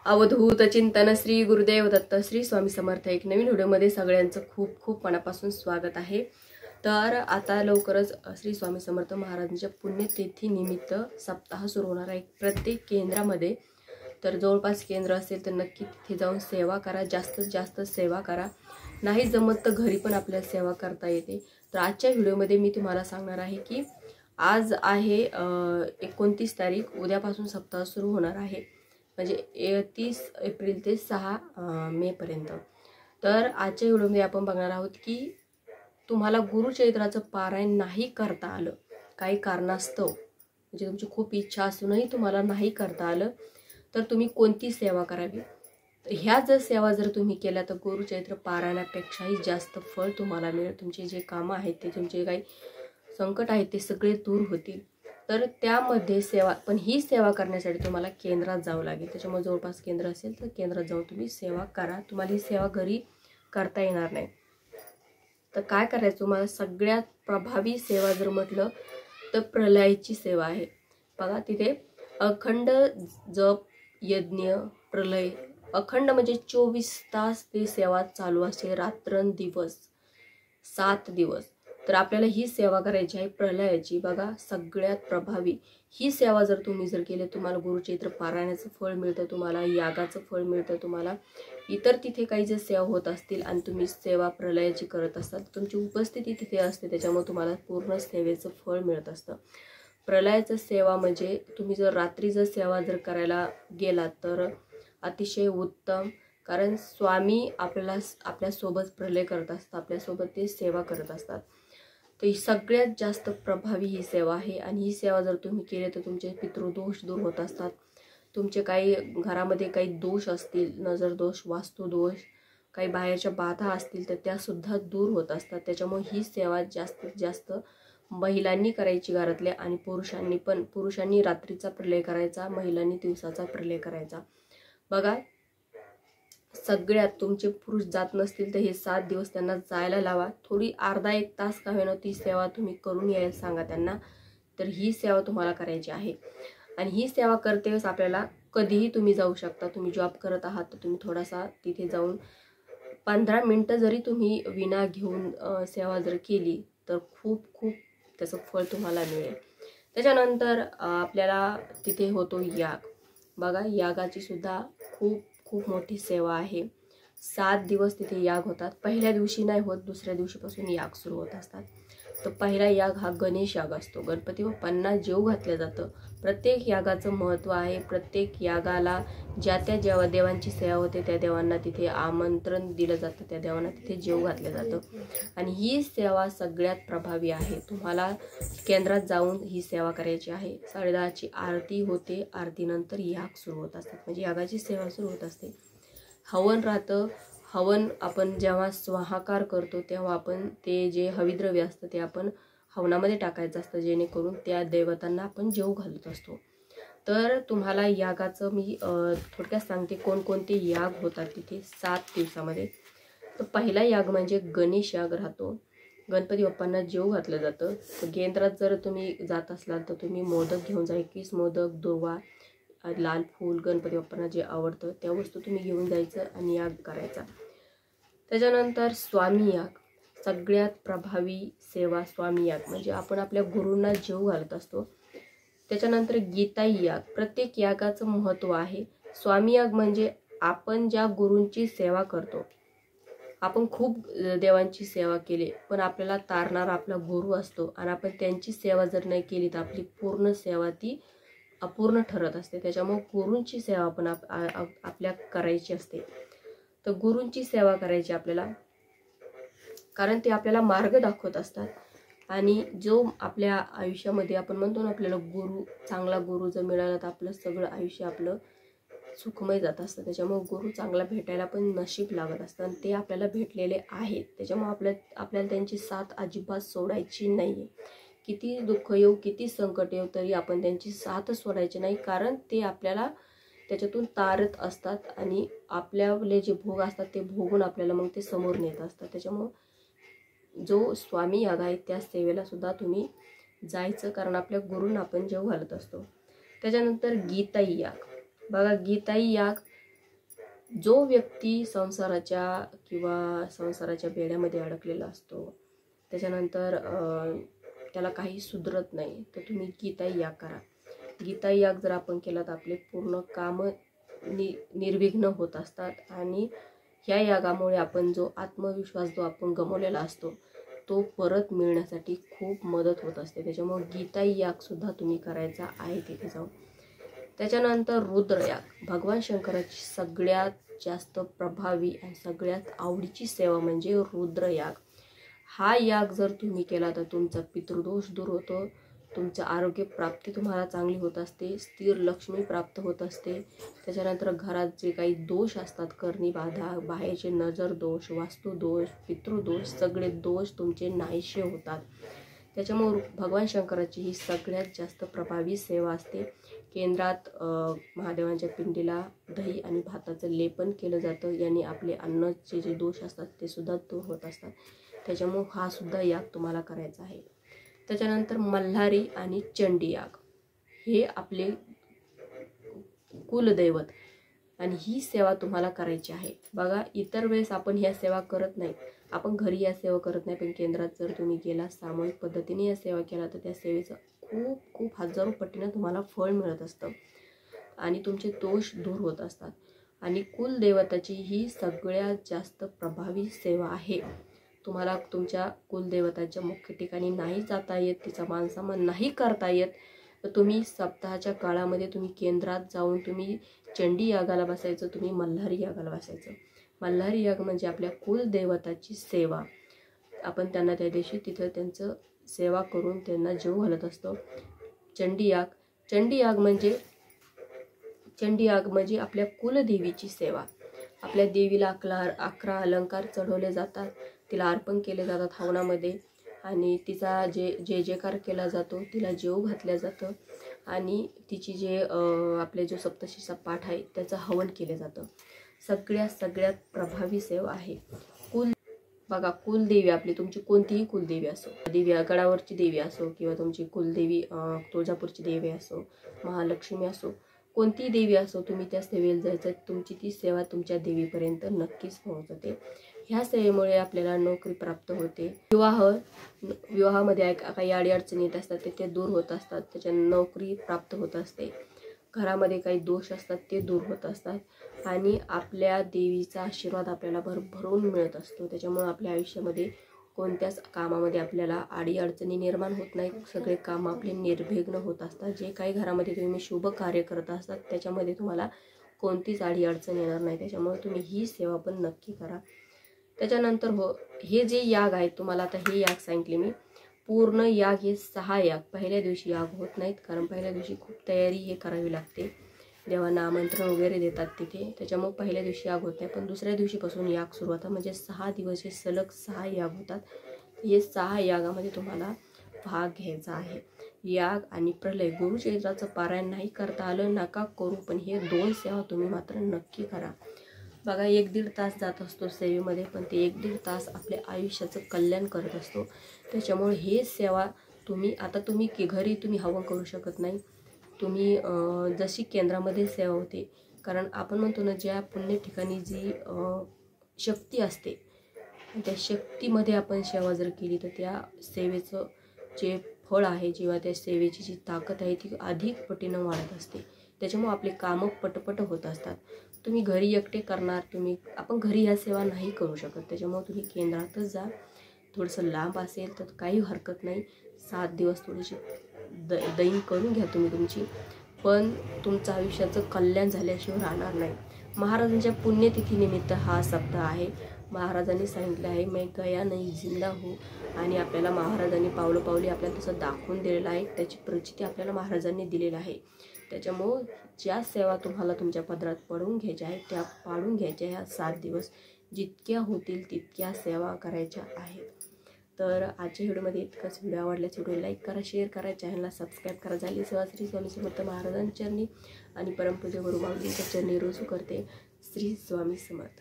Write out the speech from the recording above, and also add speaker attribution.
Speaker 1: अवधूत चिंतन श्री गुरुदेव दत्त श्री स्वामी समर्थ एक नवीन व्हिडिओमध्ये सगळ्यांचं खूप खूप मनापासून स्वागत आहे। तर आता लवकरच श्री स्वामी समर्थ महाराजांच्या पुण्यतिथी निमित्त सप्ताह सुरू होणार आहे प्रत्येक केंद्रामध्ये। तर जवळपास केंद्र असेल तर नक्की तिथे जाऊन सेवा करा, जास्तीत जास्त सेवा करा। नाही जमत तर घरी पण आपल्याला सेवा करता येते। तर आजच्या व्हिडिओमध्ये मी तुम्हाला सांगणार आहे की आज आहे 29 तारीख, उद्यापासून सप्ताह सुरू होणार आहे, म्हणजे 30 एप्रिल ते 6 मे पर्यंत। तर आजच्या व्हिडिओमध्ये आपण बघणार आहोत की तुम्हाला गुरुचरित्राचं पारायण नाही करता आलं, काही कारणास्तव, म्हणजे तुमची खूप इच्छा असूनही तुम्हाला नाही करता आलं, तर तुम्ही कोणती सेवा करावी। ह्या जर सेवा जर तुम्ही केल्या तर गुरुचरित्र पारायणापेक्षाही जास्त फळ तुम्हाला मिळेल। तुमचे जे कामं आहेत ते, तुमचे काही संकट आहेत ते सगळे दूर होतील। तर त्यामध्ये सेवा, पण ही सेवा करण्यासाठी तुम्हाला केंद्रात जावं लागेल। त्याच्यामुळे जवळपास केंद्र असेल तर केंद्रात जाऊन तुम्ही सेवा करा। तुम्हाला ही सेवा घरी करता येणार नाही। तर काय करायचं, तुम्हाला सगळ्यात प्रभावी सेवा जर म्हटलं तर प्रलयाची सेवा आहे। बघा तिथे अखंड जप, यज्ञ, प्रलय, अखंड म्हणजे 24 तास ती सेवा चालू असते, रात्रंदिवस 7 दिवस। तर आपल्याला ही सेवा करायची आहे प्रलयाची। बघा सगळ्यात प्रभावी ही सेवा जर तुम्ही केली, तुम्हाला गुरुचरित्र पारायणाचं फळ मिळतं, तुम्हाला यागाचं फळ मिळतं, तुम्हाला इतर तिथे काही जर सेवा होत असतील आणि तुम्ही सेवा प्रलयाची करत असाल, तुमची उपस्थिती तिथे असते, त्याच्यामुळे तुम्हाला पूर्ण सेवेचं फळ मिळत असतं। प्रलयाचं सेवा म्हणजे तुम्ही जर रात्री जर सेवा जर करायला गेलात तर अतिशय उत्तम, कारण स्वामी आपल्यासोबत प्रलय करत असतात, आपल्यासोबत ते सेवा करत असतात। तर ही सगळ्यात जास्त प्रभावी ही सेवा आहे। आणि ही सेवा जर तुम्ही केली तर तुमचे पितृदोष दूर होत असतात, तुमचे काही घरामध्ये काही दोष असतील, नजर दोष, वास्तू दोष, काही बाहेरच्या बाधा असतील तर त्या सुद्धा दूर होत असतात। त्याच्यामुळे ही सेवा जास्तीत जास्त महिलांनी करायची घरातल्या, आणि पुरुषांनी पण, पुरुषांनी रात्रीचा प्रलय करायचा, महिलांनी दिवसाचा प्रलय करायचा। बघा सगळ्यात तुमचे पुरुष जात नसतील तर हे 7 दिवस त्यांना जायला लावा, थोडी अर्धा एक तास का होईना ती सेवा तुम्ही करून यायला सांगा त्यांना। तर ही सेवा तुम्हाला करायची आहे। आणि ही सेवा करते वेळेस आपल्याला कधीही तुम्ही जाऊ शकता। तुम्ही जॉब करत आहात तर तुम्ही थोडासा तिथे जाऊन 15 मिनिटं जरी तुम्ही विना घेऊन सेवा जर केली तर खूप खूप त्याचं फळ तुम्हाला मिळेल। त्याच्यानंतर आपल्याला तिथे होतो याग। बघा यागाची सुद्धा खूप खूप मोठी सेवा आहे। 7 दिवस तिथे याग होतात। पहिल्या दिवशी नाही होत, दुसऱ्या दिवशीपासून याग सुरू होत असतात। तर पहिला याग हा गणेश याग असतो, गणपती बाप्पांना जेव घातलं जातं। प्रत्येक यागाचं महत्त्व आहे। प्रत्येक यागाला ज्या त्या देवांची सेवा होते त्या देवांना तिथे आमंत्रण दिलं जातं, त्या देवांना तिथे जेव घातलं जातं। आणि ही सेवा सगळ्यात प्रभावी आहे। तुम्हाला केंद्रात जाऊन ही सेवा करायची आहे। 10:30ची आरती होते, आरतीनंतर याग सुरू होत असतात, म्हणजे यागाची सेवा सुरू होत असते। हवन राहतं, हवन आपण जेव्हा स्वाहाकार करतो तेव्हा आपण ते जे हविद्रव्य असतं ते आपण हवनामध्ये टाकायचं असतं, जेणेकरून त्या देवतांना आपण जेव घालत असतो। तर तुम्हाला यागाचं मी थोडक्यात सांगते कोणकोणते याग होतात तिथे 7 दिवसामध्ये। तर पहिला याग म्हणजे गणेश याग राहतो, गणपती बाप्पांना जेव घातलं जातं। तर केंद्रात जर तुम्ही जात असलाल तर तुम्ही मोदक घेऊन जा, 21 मोदक, दुर्वा, लाल फूल, गणपती बाप्पांना जे आवडतं त्या वस्तू तुम्ही घेऊन जायचं आणि याग करायचा। त्याच्यानंतर स्वामी याग, सगळ्यात प्रभावी सेवा स्वामी याग, म्हणजे आपण आपल्या गुरूंना जेव घालत असतो। त्याच्यानंतर गीताई याग, प्रत्येक यागाचं महत्त्व आहे। स्वामी याग म्हणजे आपण ज्या गुरूंची सेवा करतो, आपण खूप देवांची सेवा केली पण आपल्याला तारणार आपला गुरु असतो, आणि आपण त्यांची सेवा जर नाही केली तर आपली पूर्ण सेवा ती अपूर्ण ठरत असते। त्याच्यामुळे गुरूंची सेवा पण आपल्या करायची असते। तर गुरूंची सेवा करायची आपल्याला, कारण ते आपल्याला मार्ग दाखवत असतात। आणि जो आपल्या आयुष्यामध्ये आपण म्हणतो ना, आपल्याला गुरु, चांगला गुरु जर मिळाला तर आपलं सगळं आयुष्य आपलं सुखमय जात असतं। त्याच्यामुळे गुरु चांगला भेटायला पण नशीब लागत असतं, आणि ते आपल्याला भेटलेले आहेत। त्याच्यामुळे आपल्याला त्यांची साथ अजिबात सोडायची नाही। किती दुःख येऊ, किती संकट येऊ, तरी आपण त्यांची साथ सोडायची नाही, कारण ते आपल्याला त्याच्यातून तारत असतात आणि आपल्याले जे भोग असतात ते भोगून आपल्याला मग ते समोर नेत असतात। त्याच्यामुळे जो स्वामी याग आहे त्या सेवेला सुद्धा तुम्ही जायचं, कारण आपल्या गुरूंना आपण जेव घालत असतो। त्याच्यानंतर गीताई याग, बघा गीताई याग जो व्यक्ती संसाराच्या बेड्यामध्ये अडकलेला असतो, त्याच्यानंतर त्याला काही सुधरत नाही, तर तुम्ही गीता याग करा. गीता याग जर आपण केला तर आपले पूर्ण काम निर्विघ्न होत असतात आणि ह्या यागामुळे आपण जो आत्मविश्वास जो आपण गमावलेला असतो तो परत मिळण्यासाठी खूप मदत होत असते. त्याच्यामुळे गीता याग सुद्धा तुम्ही करायचा आहे तिथे जाऊन. त्याच्यानंतर रुद्रयाग, भगवान शंकराची सगळ्यात जास्त प्रभावी आणि सगळ्यात आवडीची सेवा म्हणजे रुद्रयाग. हा याग जर तुम्ही केला तर तुमचा पितृदोष दूर होतो, तुमचं आरोग्य प्राप्ती तुम्हाला चांगली होत असते, स्थिर लक्ष्मी प्राप्त होत असते. त्याच्यानंतर घरात जे काही दोष असतात, करणी बाधा, बाहेरचे नजर दोष, वास्तुदोष, पितृदोष, सगळे दोष तुमचे नाहीसे होतात. त्याच्यामुळे भगवान शंकराची ही सगळ्यात जास्त प्रभावी सेवा असते. केंद्रात महादेवांच्या पिंडीला दही आणि भाताचं लेपन केलं जातं. याने आपले अन्नाचे जे दोष असतात ते सुद्धा दूर होत असतात. त्याच्यामुळे हा सुद्धा याग तुम्हाला करायचा आहे. त्याच्यानंतर मल्हारी आणि चंडी याग, हे आपले कुलदैवत आणि ही सेवा तुम्हाला करायची आहे. बघा, इतर वेळेस आपण ह्या सेवा करत नाही, आपण घरी या सेवा करत नाही, पण केंद्रात जर तुम्ही गेला, सामूहिक पद्धतीने या सेवा केला तर त्या सेवेचं खूप खूप हजारो पटीनं तुम्हाला फळ मिळत असतं आणि तुमचे दोष दूर होत असतात. आणि कुलदेवताची ही सगळ्यात जास्त प्रभावी सेवा आहे. तुम्हाला तुमच्या कुलदेवताच्या मुख्य ठिकाणी नाही जाता येत, तिचा मानसन्मान नाही करता येत, तर तुम्ही सप्ताहाच्या काळामध्ये तुम्ही केंद्रात जाऊन तुम्ही चंडी यागाला बसायचं, तुम्ही मल्हारी यागाला बसायचं. मल्हारी याग म्हणजे आपल्या कुलदेवताची सेवा. आपण त्यांना त्या दिवशी तिथं त्यांचं सेवा करून त्यांना जेव घालत असतो. चंडी याग म्हणजे आपल्या कुलदेवीची सेवा. आपल्या देवीला 11 अलंकार चढवले जातात, तिला अर्पण केले जातात हवनामध्ये आणि तिचा जे जयकार केला जातो, तिला जेव घातल्या जातं आणि तिची आपले जो सप्तशीचा पाठ आहे त्याचं हवन केलं जातं. सगळ्यात प्रभावी सेवा आहे. बघा, कुलदेवी आपली तुमची कोणतीही कुलदेवी असो, देवी गडावरची देवी असो किंवा तुमची कुलदेवी तुळजापूरची देवी असो, महालक्ष्मी असो, कोणतीही देवी असो, तुम्ही त्या सेवेला जायचं. तुमची ती सेवा तुमच्या देवीपर्यंत नक्कीच पोहोचते. ह्या सेवेमुळे आपल्याला नोकरी प्राप्त होते. विवाहामध्ये काही अडीअडचणी येत असतात ते दूर होत असतात, त्याच्या नोकरी प्राप्त होत असते. घरामध्ये काही दोष असतात ते दूर होत असतात आणि आपल्या देवीचा आशीर्वाद आपल्याला भरभरून मिळत असतो. त्याच्यामुळे आपल्या आयुष्यामध्ये कोणत्याच कामामध्ये आपल्याला अडीअडचणी निर्माण होत नाहीत. सगळे काम आपले निर्विघ्न होत असतात. जे काही घरामध्ये तुम्ही शुभ कार्य करत असतात त्याच्यामध्ये तुम्हाला कोणतीच अडीअडचण येणार नाही. त्याच्यामुळे तुम्ही ही सेवा पण नक्की करा. त्याच्यानंतर हे जे याग आहेत, तुम्हाला आता हे याग सांगितले मी, पूर्ण याग हे 6 याग. पहिल्या दिवशी याग होत नाहीत, कारण पहिल्या दिवशी खूप तयारी हे करावी लागते, देवांना आमंत्रण वगैरे देतात तिथे. त्याच्यामुळे पहिल्या दिवशी याग होत नाही, पण दुसऱ्या दिवशीपासून याग सुरू होतात. म्हणजे 6 दिवस हे सलग 6 याग होतात. हे 6 यागामध्ये तुम्हाला भाग घ्यायचा आहे. याग आणि प्रलय, गुरुचरित्राचं पारायण नाही करता आलं नका करू, पण हे 2 सेवा तुम्ही मात्र नक्की करा. बघा, 1-1.5 तास जात असतो सेवेमध्ये, पण ते 1-1.5 तास आपल्या आयुष्याचं कल्याण करत असतो. त्याच्यामुळे हे सेवा तुम्ही घरी तुम्ही हवन करू शकत नाही. तुम्ही जशी केंद्रामध्ये सेवा होते, कारण आपण म्हणतो ना, ज्या पुण्य ठिकाणी जी शक्ती असते त्या शक्तीमध्ये आपण सेवा जर केली तर त्या सेवेचं जे फळ आहे किंवा त्या सेवेची जी ताकद आहे ती अधिक पटीनं वाढत असते. त्याच्यामुळे आपले कामं पटपट होत असतात. तुम्ही घरी एकटे करणार, आपण घरी ह्या सेवा नाही करू शकत. त्याच्यामुळे तुम्ही केंद्रातच जा. थोडंसं लांब असेल तर काही हरकत नाही, 7 दिवस थोडीशी दैन करून घ्या तुम्ही तुमची, पण तुमचं आयुष्याचं कल्याण झाल्याशिवाय राहणार नाही. महाराजांच्या पुण्यतिथीनिमित्त हा सप्ताह आहे. महाराजांनी सांगितलं आहे, मैं गया नहीं जिंदा हूँ, आणि आपल्याला महाराजांनी पावलोपावली आपल्याला तसं दाखवून दिलेलं आहे. त्याची प्रचिती आपल्याला महाराजांनी दिलेली आहे. त्याच्यामुळं ज्या सेवा तुम्हाला तुमच्या पदरात पडून घ्यायच्या आहेत त्या पाळून घ्यायच्या. ह्या 7 दिवस जितक्या होतील तितक्या सेवा करायच्या आहेत. तर आजच्या व्हिडिओमध्ये इतकंच. व्हिडिओ आवडल्यास व्हिडिओ लाईक करा, शेअर करा, चॅनलला सबस्क्राईब करा. झाली सेवा श्री स्वामी समर्थ महाराजांच्या चरणी आणि परमपूज्य गुरु माऊलींच्या चरणी रुजू करते. श्री स्वामी समर्थ.